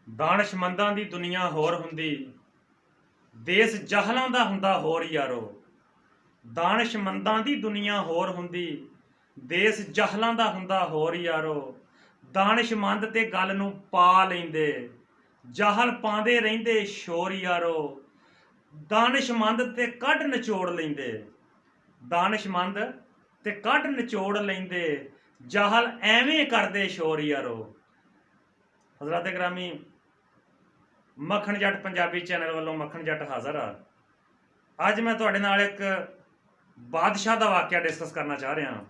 ਦਾਨਿਸ਼ਮੰਦਾਂ ਦੀ ਦੁਨੀਆ ਹੋਰ ਹੁੰਦੀ, ਦੇਸ ਜਹਲਾਂ ਦਾ ਹੁੰਦਾ ਹੋਰ ਯਾਰੋ। ਦਾਨਿਸ਼ਮੰਦਾਂ ਦੀ ਦੁਨੀਆ ਹੋਰ ਹੁੰਦੀ, ਦੇਸ ਜਹਲਾਂ ਦਾ ਹੁੰਦਾ ਹੋਰ ਯਾਰੋ। ਦਾਨਿਸ਼ਮੰਦ ਤੇ ਗੱਲ ਨੂੰ ਪਾ ਲੈਂਦੇ, ਜਹਲ ਪਾਉਂਦੇ ਰਹਿੰਦੇ ਸ਼ੋਰ ਯਾਰੋ। ਦਾਨਿਸ਼ਮੰਦ ਤੇ ਕੱਢ ਨਿਚੋੜ ਲੈਂਦੇ, ਦਾਨਿਸ਼ਮੰਦ ਤੇ ਕੱਢ ਨਿਚੋੜ ਲੈਂਦੇ, ਜਹਲ ਐਵੇਂ ਕਰਦੇ ਸ਼ੋਰ ਯਾਰੋ। ਹਜ਼ਰਤ ਗ੍ਰਾਮੀ, ਮੱਖਣ ਜੱਟ ਪੰਜਾਬੀ ਚੈਨਲ ਵੱਲੋਂ ਮੱਖਣ ਜੱਟ ਹਾਜ਼ਰ ਆ। ਅੱਜ ਮੈਂ ਤੁਹਾਡੇ ਨਾਲ ਇੱਕ ਬਾਦਸ਼ਾਹ ਦਾ ਵਾਕਿਆ ਡਿਸਕਸ ਕਰਨਾ ਚਾਹ ਰਿਹਾ ਹਾਂ।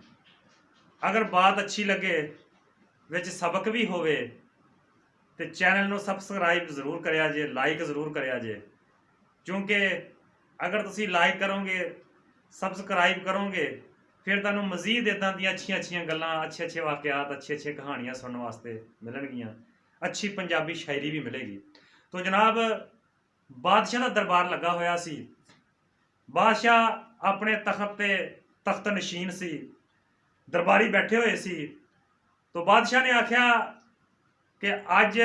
ਅਗਰ ਬਾਤ ਅੱਛੀ ਲੱਗੇ, ਵਿੱਚ ਸਬਕ ਵੀ ਹੋਵੇ, ਤੇ ਚੈਨਲ ਨੂੰ ਸਬਸਕ੍ਰਾਈਬ ਜ਼ਰੂਰ ਕਰਿਆ ਜੇ, ਲਾਈਕ ਜ਼ਰੂਰ ਕਰਿਆ ਜੇ। ਕਿਉਂਕਿ ਅਗਰ ਤੁਸੀਂ ਲਾਈਕ ਕਰੋਗੇ, ਸਬਸਕ੍ਰਾਈਬ ਕਰੋਗੇ, ਫਿਰ ਤੁਹਾਨੂੰ ਮਜ਼ੀਦ ਇੱਦਾਂ ਦੀਆਂ ਅੱਛੀਆਂ ਗੱਲਾਂ, ਅੱਛੇ ਵਾਕਿਆਤ, ਅੱਛੀ ਕਹਾਣੀਆਂ ਸੁਣਨ ਵਾਸਤੇ ਮਿਲਣਗੀਆਂ। ਅੱਛੀ ਪੰਜਾਬੀ ਸ਼ਾਇਰੀ ਵੀ ਮਿਲੇਗੀ। तो जनाब, बादशाह का दरबार लगा होया सी। बादशाह अपने तख्त ते तख्त नशीन सी, दरबारी बैठे हुए सी। तो बादशाह ने आख्या कि अज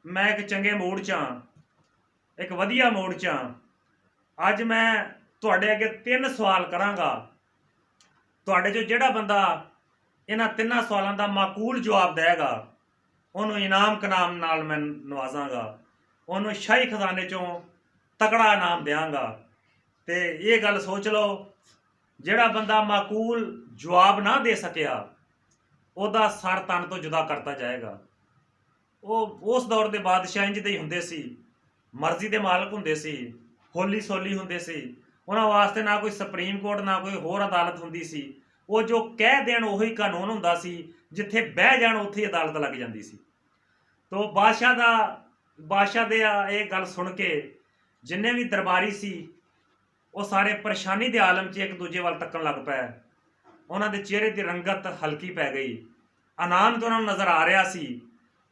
मैं एक चंगे मूड च हाँ, एक वधिया मूड च हाँ। अज मैं तुहाडे अगे 3 सवाल करांगा। तुहाडे चो जिहड़ा बंदा इन्हां 3 सवालों का माकूल जवाब देगा, उन्होंने इनाम कनाम नाल मैं नवाजांगा, उन्होंने शाही खजाने चों तकड़ा इनाम देंगा। तो ये गल सोच लो, जिहड़ा बंदा माकूल जवाब ना दे सकिया, उहदा सर तन तो जुदा करता जाएगा। वो उस दौर के बादशाह इंज दे ही हुंदे सी, मर्जी के मालक हुंदे सी, होली सोली हुंदे सी। उन्हां वास्ते ना कोई सुप्रीम कोर्ट, ना कोई होर अदालत हुंदी सी। वो जो कह देण उही कानून हुंदा सी, जिथे बह जाण उत्थे अदालत लग जांदी सी। तो बादशाह दे ये गल सुन के जिन्ने भी दरबारी सी, वो सारे परेशानी के आलम च एक दूजे वाल तकन लग पए। उन्हां दे चेहरे की रंगत हल्की पै गई। आनंद तो उन्होंने नज़र आ रहा सी,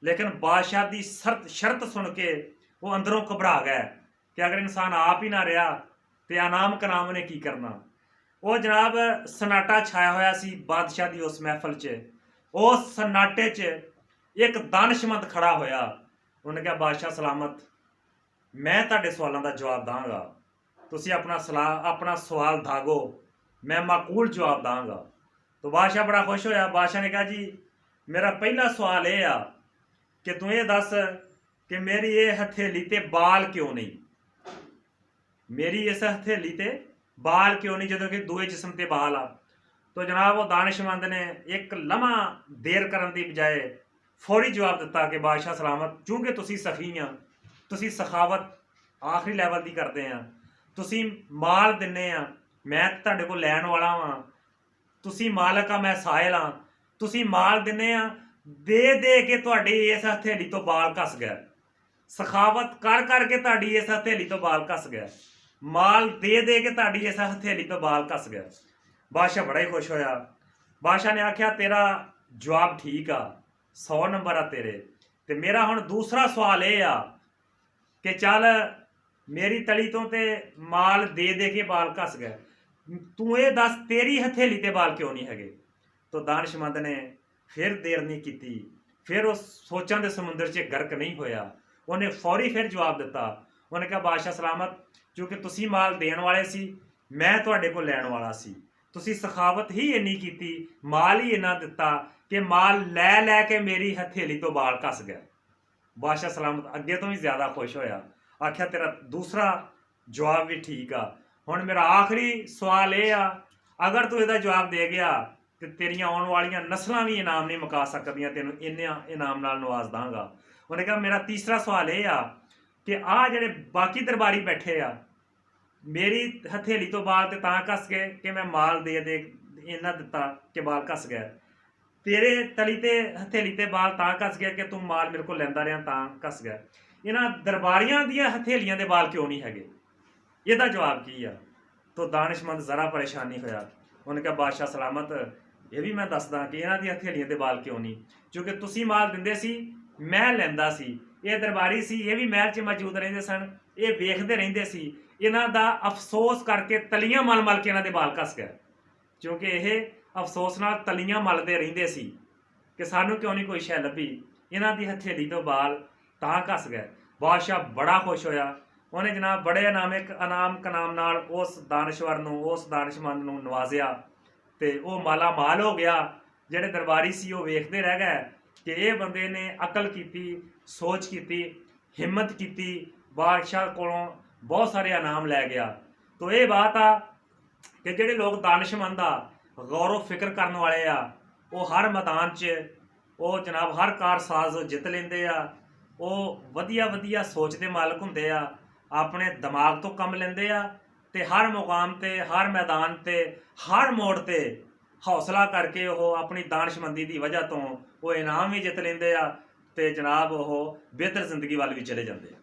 लेकिन बादशाह की शर्त सुन के वो अंदरों घबरा गए कि अगर इंसान आप ही ना रहा तो अनाम कनाम ने की करना। वो जनाब सन्नाटा छाया होया सी बादशाह की उस महफल च। उस सन्नाटे च एक दानिशमंद खड़ा होया। उन्हें कहा, बादशाह सलामत, मैं तुहाडे सवालों का जवाब दांगा, तुसी अपना सवाल दागो, मैं माकूल जवाब दांगा। तो बादशाह बड़ा खुश होया। बादशाह ने कहा, जी मेरा पहला सवाल यह आ कि तू ये दस कि मेरी ये हथेली ते बाल क्यों नहीं, मेरी इस हथेली ते बाल क्यों नहीं, जो कि दूए जिसम ते बाल आ। तो जनाब वो दानिशमंद ने एक लम्हा देर करने की बजाय फौरी जवाब दिता कि बादशाह सलामत, चूँकि तुसी सखी हाँ, तुसी सखावत आखिरी लैवल की करते हैं, तुसी माल दिन्ने आ, मैं तुहाडे कोल लैण वाला वां, तुसी मालक आ, मैं साहिल हाँ, तुसी माल दिन्ने आ, दे के तुहाडी इस हथेली तो बाल घस गए, सखावत कर करके तुहाडी इस हथेली तो बाल घस गए, माल दे के तुहाडी इस हथेली तो बाल घस गए। बादशाह बड़ा ही खुश होया। बादशाह ने आख्या, तेरा जवाब ठीक आ, 100 नंबर आ तेरे। ते मेरा हुण दूसरा सवाल यह आ कि चल मेरी तली तो ते माल दे के बाल घस गए, तू ये दस तेरी हथेली ते बाल क्यों नहीं हैगे। तो दानिशमंद ने फिर देर नहीं की, फिर उस सोचां दे समुंदर च गर्क नहीं होया। उन्हें फौरी फिर जवाब दिता। उन्हें कहा, बादशाह सलामत, क्योंकि तुसी माल देण वाले सी, मैं तुहाडे कोल लैण वाला सी, तुसी सखावत ही इन्नी की, माल ही इन्ना दिता कि माल लै के मेरी हथेली तो बाल घस गए। बादशाह सलामत अगे तो भी ज़्यादा खुश होया। आख्या, तेरा दूसरा जवाब भी ठीक आ। हुण मेरा आखिरी सवाल यह आ, अगर तू इसका जवाब दे गया तो तेरियां आने वाली नस्लां भी इनाम नहीं मुका सकदियां, तेनों इन्ना इनाम नाल नवाज दांगा। उन्हें कहा, मेरा तीसरा सवाल यह आ कि आ जिहड़े बाकी दरबारी बैठे आ, मेरी हथेली तो बाल तो तां घस गए कि मैं माल दे इन्ना दिता कि बाल घस गए, तेरे तली ते हथेली ते बाल तां घस गया कि तू माल मेरे को लैंदा रहा तां घस गया, इन्हां दरबारियां दियां हथेलियां दे बाल क्यों नहीं हैगे, इहदा जवाब की आ। तो दानिशमंद ज़रा परेशानी होया। उन्हें कहा, बादशाह सलामत, ये भी मैं दसदा कि इन्हां दी हथेलियां दे बाल क्यों नहीं, क्योंकि तुसी माल दिंदे सी, मैं लैंदा सी, ये दरबारी सी, ये भी महल च मौजूद रहिंदे सन, ये वेखदे रहिंदे सी, इन्हां दा अफसोस करके तलियां मल के इन्हां दे बाल घस गए, क्योंकि ये अफसोस नाल तलियां मलदे रहिंदे सी कि सानू क्यों नहीं कोई शै लभी, इन्हां दी हथेली तो बाल ਤਾਂ ਘਸ ਗਏ। ਬਾਦਸ਼ਾਹ ਬੜਾ ਖੁਸ਼ ਹੋਇਆ। ਉਹਨੇ ਜਨਾਬ ਬੜੇ ਇਨਾਮ ਕਨਾਮ ਨਾਲ ਉਸ ਦਾਨਸ਼ਵਰ ਨੂੰ, ਉਸ ਦਾਨਸ਼ਮੰਦ ਨੂੰ ਨਵਾਜ਼ਿਆ ਤੇ ਉਹ ਮਾਲਾ ਮਾਲ ਹੋ ਗਿਆ। ਜਿਹੜੇ ਦਰਬਾਰੀ ਸੀ ਉਹ ਵੇਖਦੇ ਰਹਿ ਗਏ ਕਿ ਇਹ ਬੰਦੇ ਨੇ ਅਕਲ ਕੀਤੀ, ਸੋਚ ਕੀਤੀ, ਹਿੰਮਤ ਕੀਤੀ, ਬਾਦਸ਼ਾਹ ਕੋਲੋਂ ਬਹੁਤ ਸਾਰੇ ਇਨਾਮ ਲੈ ਗਿਆ। ਤੋ ਇਹ ਬਾਤ ਆ ਕਿ ਜਿਹੜੇ ਲੋਕ ਦਾਨਸ਼ਮੰਦ ਆ, ਗੌਰਵ ਫਿਕਰ ਕਰਨ ਵਾਲੇ ਆ, ਉਹ ਹਰ ਮੈਦਾਨ 'ਚ ਉਹ ਜਨਾਬ ਹਰ ਕਾਰਸਾਜ਼ ਜਿੱਤ ਲੈਂਦੇ ਆ। ਉਹ ਵਧੀਆ ਵਧੀਆ ਸੋਚ ਦੇ ਮਾਲਕ ਹੁੰਦੇ ਆ, ਆਪਣੇ ਦਿਮਾਗ ਤੋਂ ਕੰਮ ਲੈਂਦੇ ਆ ਤੇ ਹਰ ਮੁਕਾਮ ਤੇ, ਹਰ ਮੈਦਾਨ ਤੇ, ਹਰ ਮੋੜ ਤੇ ਹੌਸਲਾ ਕਰਕੇ ਉਹ ਆਪਣੀ ਦਾਨਸ਼ਮੰਦੀ ਦੀ ਵਜ੍ਹਾ ਤੋਂ ਉਹ ਇਨਾਮ ਵੀ ਜਿੱਤ ਲੈਂਦੇ ਆ ਤੇ ਜਨਾਬ ਉਹ ਬਿਹਤਰ ਜ਼ਿੰਦਗੀ ਵੱਲ ਵੀ ਚਲੇ ਜਾਂਦੇ ਆ।